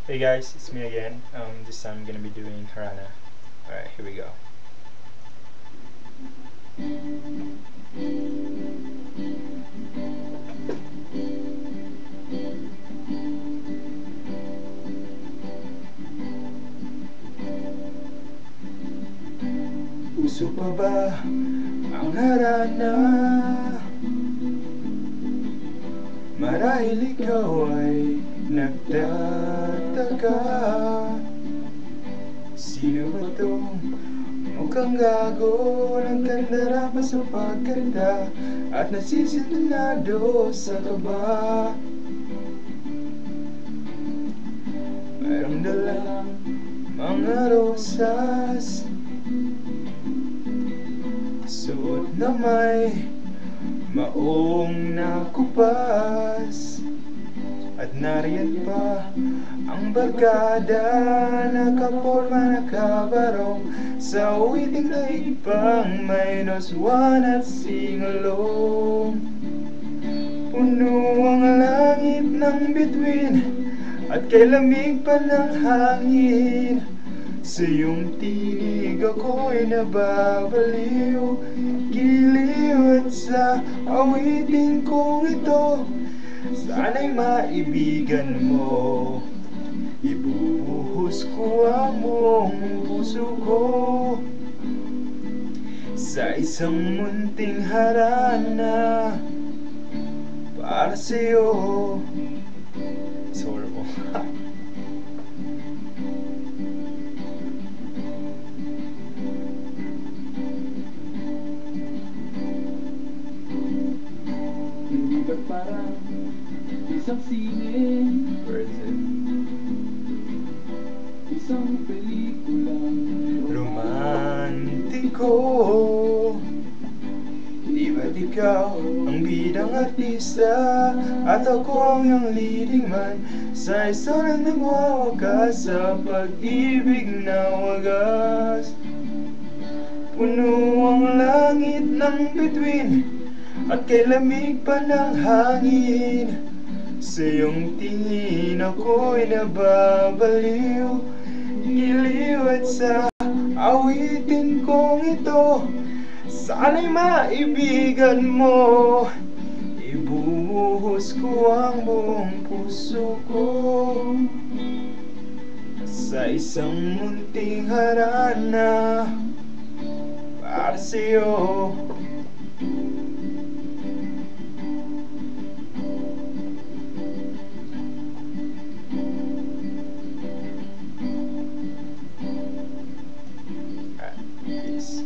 Hey guys, it's me again. This time I'm gonna be doing Harana. Alright, here we go. Gusto pa ba ang harana? Marahil ikaw ay nagtataka, sino ba tong mukhang gago? Nagkandara pa sa pagkanda at nasisintunado sa kaba. Mayroong dalang mga rosas, suot na may maong nakupas, at nariyan pa ang barkada, nakaporma nakabarong sa uwiting daig pang may noswan at singalong. Puno ang langit ng bituin at kay lamig pa ng hangin, sa iyong tinig ako'y nababaliw. Giliw at sa awitin kong ito, sana'y maibigan mo. Ibubuhos ko ang buong puso ko sa isang munting harana para sa'yo. Sorry po. Hindi ba't parang isang sine, Where is it? isang pelikulang Romantiko. Di ba't ikaw ang bidang artista at ako ang iyong leading man sa isang nagwawakas sa pag-ibig na wagas? Puno ang langit ng bituin at kay lamig pa ng hangin, sa iyong tingin ako'y nababaliw. Giliw at sa awitin kong ito, sana'y maibigan mo. Ibubuhos ko ang buong puso ko sa isang munting harana para sa'yo. Peace.